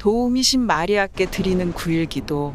도우미신 마리아께 드리는 9일 기도.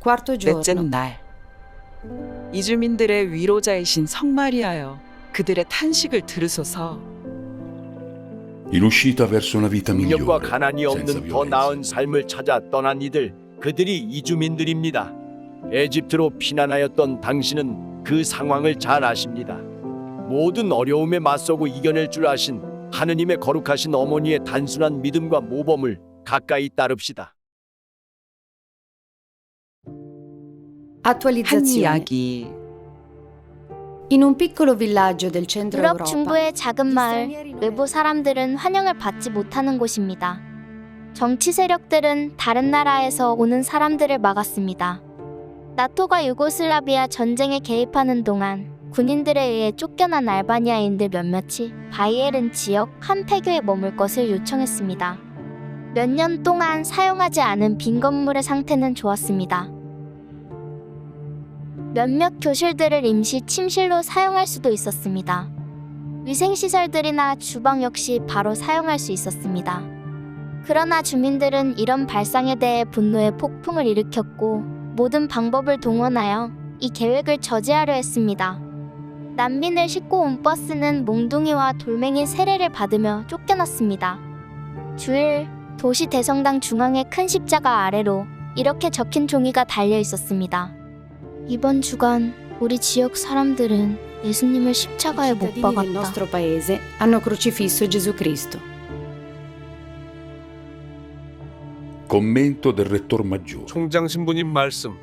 Quarto 넷째 giorno. 날, 이주민들의 위로자이신 성마리아여, 그들의 탄식을 들으소서. In uscita verso una vita 능력과 migliore, 가난이 senza 없는 더 violenza. 나은 삶을 찾아 떠난 이들, 그들이 이주민들입니다. 에집트로 피난하였던 당신은 그 상황을 잘 아십니다. 모든 어려움에 맞서고 이겨낼 줄 아신 하느님의 거룩하신 어머니의 단순한 믿음과 모범을 가까이 따릅시다. 한 Attualizzazione. 이야기. In un piccolo villaggio del centro 유럽 Europa, 중부의 작은 마을, 외부 사람들은 환영을 받지 못하는 곳입니다. 정치 세력들은 다른 나라에서 오는 사람들을 막았습니다. 나토가 유고슬라비아 전쟁에 개입하는 동안 군인들에 의해 쫓겨난 알바니아인들 몇몇이 바이에른 지역 한 폐교에 머물 것을 요청했습니다. 몇 년 동안 사용하지 않은 빈 건물의 상태는 좋았습니다. 몇몇 교실들을 임시 침실로 사용할 수도 있었습니다. 위생시설들이나 주방 역시 바로 사용할 수 있었습니다. 그러나 주민들은 이런 발상에 대해 분노의 폭풍을 일으켰고 모든 방법을 동원하여 이 계획을 저지하려 했습니다. 난민을 싣고 온 버스는 몽둥이와 돌멩이 세례를 받으며 쫓겨났습니다. 주일, 도시 대성당 중앙의 큰 십자가 아래로 이렇게 적힌 종이가 달려 있었습니다. 이번 주간 우리 지역 사람들은 예수님을 i 십자가에 못 cittadini del 박았다. nostro paese hanno crocifisso Gesù Cristo. Commento del Rettor Maggiore. 총장 신부님 말씀.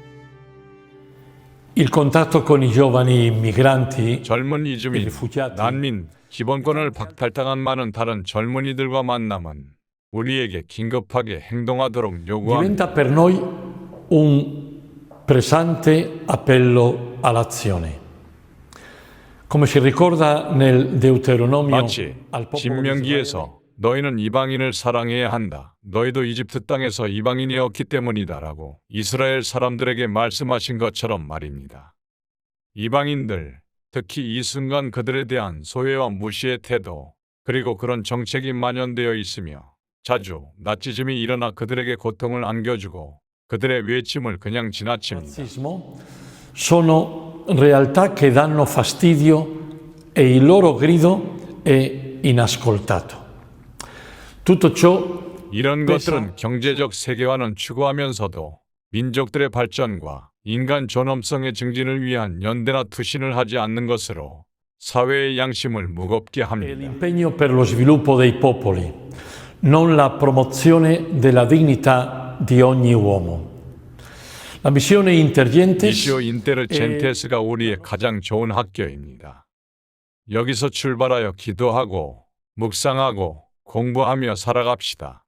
Il contatto con i giovani migranti 젊은 e 이주민, rifugiati 난민, 기본권을 박탈당한 많은 다른 젊은이들과 만남은 우리에게 긴급하게 행동하도록 요구합니다. diventa per noi un pressante appello all'azione. Come si ricorda nel Deuteronomio 마치 al popolo di Israele, 신명기에서 너희는 이방인을 사랑해야 한다. 너희도 이집트 땅에서 이방인이었기 때문이다라고 이스라엘 사람들에게 말씀하신 것처럼 말입니다. 이방인들, 특히 이 순간 그들에 대한 소외와 무시의 태도, 그리고 그런 정책이 만연되어 있으며 자주 나치즘이 일어나 그들에게 고통을 안겨주고 그들의 외침을 그냥 지나칩니다. razzismo sono realtà che danno fastidio e il loro grido è inascoltato. Tutto ciò 이런 것들은 경제적 세계화는 추구하면서도 민족들의 발전과 인간 존엄성의 증진을 위한 연대나 투신을 하지 않는 것으로 사회의 양심을 무겁게 è 합니다. l'impegno per lo sviluppo dei popoli, non la promozione della dignità di ogni uomo. La missione Intergentes 미시오 인테르 젠테스가 우리의 가장 좋은 학교입니다. 여기서 출발하여 기도하고 묵상하고 공부하며 살아갑시다.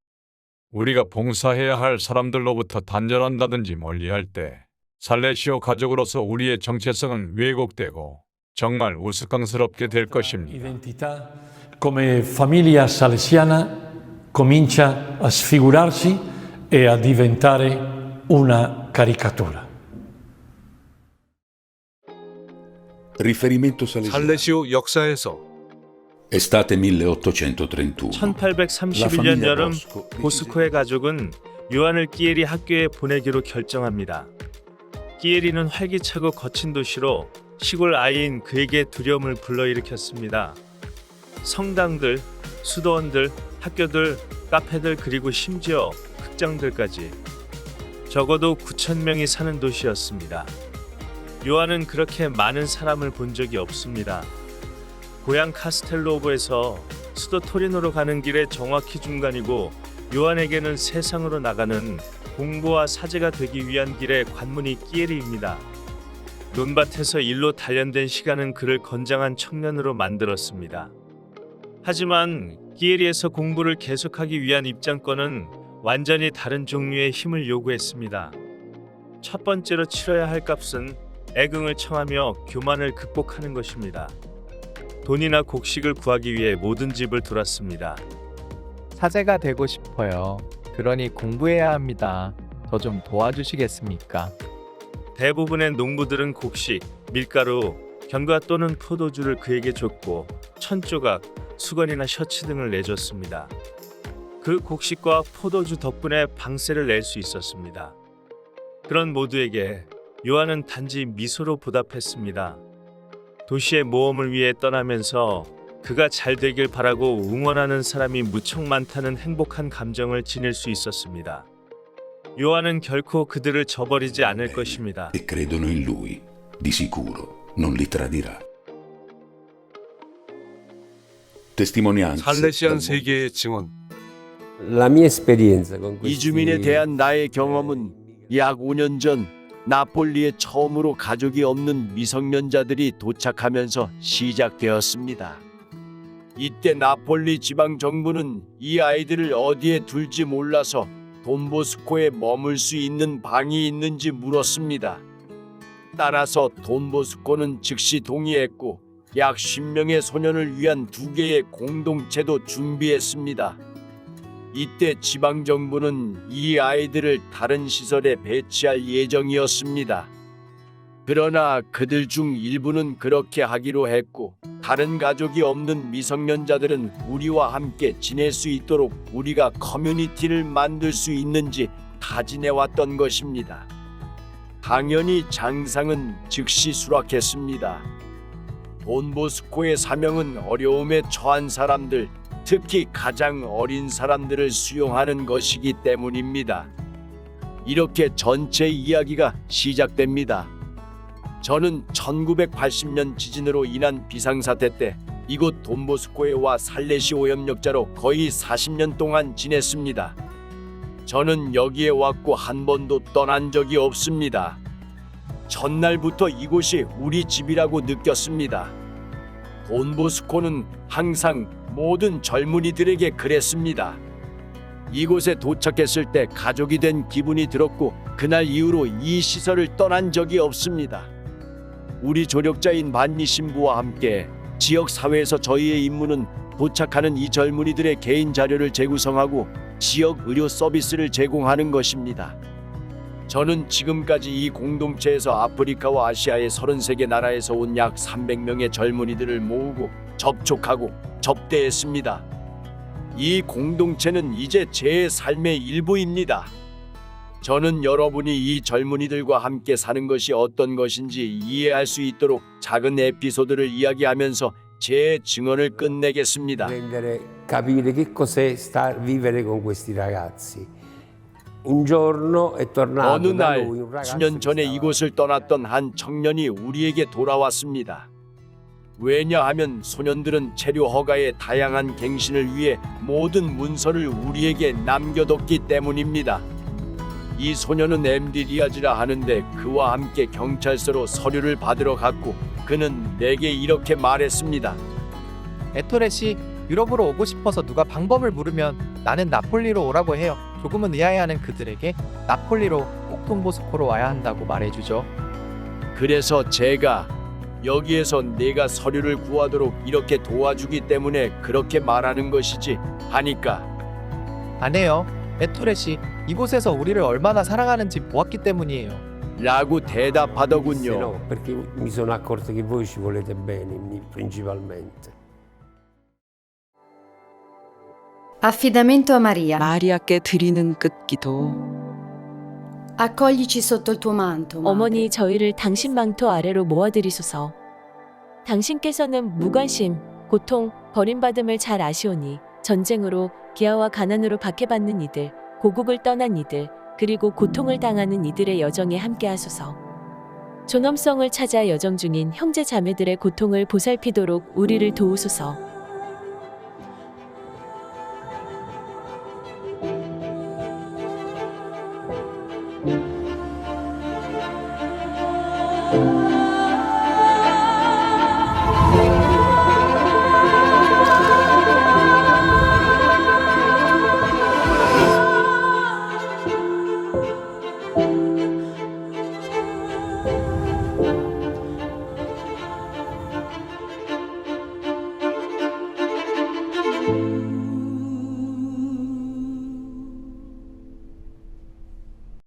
우리가 봉사해야 할 사람들로부터 단절한다든지 멀리할 때 살레시오 가족으로서 우리의 정체성은 왜곡되고 정말 우스꽝스럽게 될 것입니다. identità come famiglia salesiana comincia a sfigurarsi e a diventare una caricatura. Riferimento salesiano. 살레시오 역사에서 Estate 1831. 1831년 여름 보스코의 가족은 요한을 끼에리 학교에 보내기로 결정합니다. 끼에리는 활기차고 거친 도시로 시골 아이인 그에게 두려움을 불러일으켰습니다. 성당들, 수도원들, 학교들, 카페들 그리고 심지어 극장들까지 적어도 9천 명이 사는 도시였습니다. 요한은 그렇게 많은 사람을 본 적이 없습니다. 고향 카스텔로보에서 수도 토리노로 가는 길의 정확히 중간이고 요한에게는 세상으로 나가는 공부와 사제가 되기 위한 길의 관문이 끼에리입니다. 논밭에서 일로 단련된 시간은 그를 건장한 청년으로 만들었습니다. 하지만 끼에리에서 공부를 계속하기 위한 입장권은 완전히 다른 종류의 힘을 요구했습니다. 첫 번째로 치러야 할 값은 애긍을 청하며 교만을 극복하는 것입니다. 돈이나 곡식을 구하기 위해 모든 집을 돌았습니다. 사제가 되고 싶어요. 그러니 공부해야 합니다. 저 좀 도와주시겠습니까? 대부분의 농부들은 곡식, 밀가루, 견과 또는 포도주를 그에게 줬고 천조각, 수건이나 셔츠 등을 내줬습니다. 그 곡식과 포도주 덕분에 방세를 낼 수 있었습니다. 그런 모두에게 요한은 단지 미소로 보답했습니다. 도시의 모험을 위해 떠나면서 그가 잘 되길 바라고 응원하는 사람이 무척 많다는 행복한 감정을 지닐 수 있었습니다. 요한은 결코 그들을 저버리지 않을 것입니다. E credono in lui, di sicuro non li tradirà. Testimonianze 살레시안 세계의 증언. 이주민에 대한 나의 경험은 약 5년 전 나폴리에 처음으로 가족이 없는 미성년자들이 도착하면서 시작되었습니다. 이때 나폴리 지방 정부는 이 아이들을 어디에 둘지 몰라서 돈보스코에 머물 수 있는 방이 있는지 물었습니다. 따라서 돈보스코는 즉시 동의했고 약 10명의 소년을 위한 2개의 공동체도 준비했습니다. 이때 지방정부는 이 아이들을 다른 시설에 배치할 예정이었습니다. 그러나 그들 중 일부는 그렇게 하기로 했고 다른 가족이 없는 미성년자들은 우리와 함께 지낼 수 있도록 우리가 커뮤니티를 만들 수 있는지 타진해왔던 것입니다. 당연히 장상은 즉시 수락했습니다. 돈보스코의 사명은 어려움에 처한 사람들, 특히 가장 어린 사람들을 수용하는 것이기 때문입니다. 이렇게 전체 이야기가 시작됩니다. 저는 1980년 지진으로 인한 비상사태 때 이곳 돈보스코에 와 살레시 오염역자로 거의 40년 동안 지냈습니다. 저는 여기에 왔고 한 번도 떠난 적이 없습니다. 첫날부터 이곳이 우리 집이라고 느꼈습니다. 돈보스코는 항상 모든 젊은이들에게 그랬습니다. 이곳에 도착했을 때 가족이 된 기분이 들었고 그날 이후로 이 시설을 떠난 적이 없습니다. 우리 조력자인 반니 신부와 함께 지역 사회에서 저희의 임무는 도착하는 이 젊은이들의 개인 자료를 재구성하고 지역 의료 서비스를 제공하는 것입니다. 저는 지금까지 이 공동체에서 아프리카와 아시아의 33개 나라에서 온 약 300명의 젊은이들을 모으고 접촉하고 접대했습니다. 이 공동체는 이제 제 삶의 일부입니다. 저는 여러분이 이 젊은이들과 함께 사는 것이 어떤 것인지 이해할 수 있도록 작은 에피소드를 이야기하면서 제 증언을 끝내겠습니다. Capire che cos'è vivere con questi ragazzi. Un giorno è tornato 어느 da 날 noi un ragazzo 수년 전에 che stava- 이곳을 떠났던 한 청년이 우리에게 돌아왔습니다. 왜냐하면 소년들은 체류 허가의 다양한 갱신을 위해 모든 문서를 우리에게 남겨뒀기 때문입니다. 이 소년은 MD 리아즈라 하는데 그와 함께 경찰서로 서류를 받으러 갔고 그는 내게 이렇게 말했습니다. 에토레 씨, 유럽으로 오고 싶어서 누가 방법을 물으면 나는 나폴리로 오라고 해요. 조금은 의아해하는 그들에게 나폴리로 꼭 돈보스코로 와야 한다고 말해주죠. 그래서 제가 여기에서 내가 서류를 구하도록 이렇게 도와주기 때문에 그렇게 말하는 것이지 하니까 안 해요. 에토레 씨, 이곳에서 우리를 얼마나 사랑하는지 보았기 때문이에요. 라고 Disse 대답하더군요. no, perché mi sono accorto che voi ci volete bene, principalmente. Affidamento a Maria. 마리아께 드리는 끝기도. Accoglici sotto il tuo manto. madre. 어머니, 저희를 당신 망토 아래로 모아드리소서. 당신께서는 무관심, 고통, 버림받음을 잘 아시오니 전쟁으로, 기아와 가난으로 박해받는 이들, 고국을 떠난 이들, 그리고 고통을 당하는 이들의 여정에 함께하소서. 존엄성을 찾아 여정 중인 형제 자매들의 고통을 보살피도록 우리를 도우소서.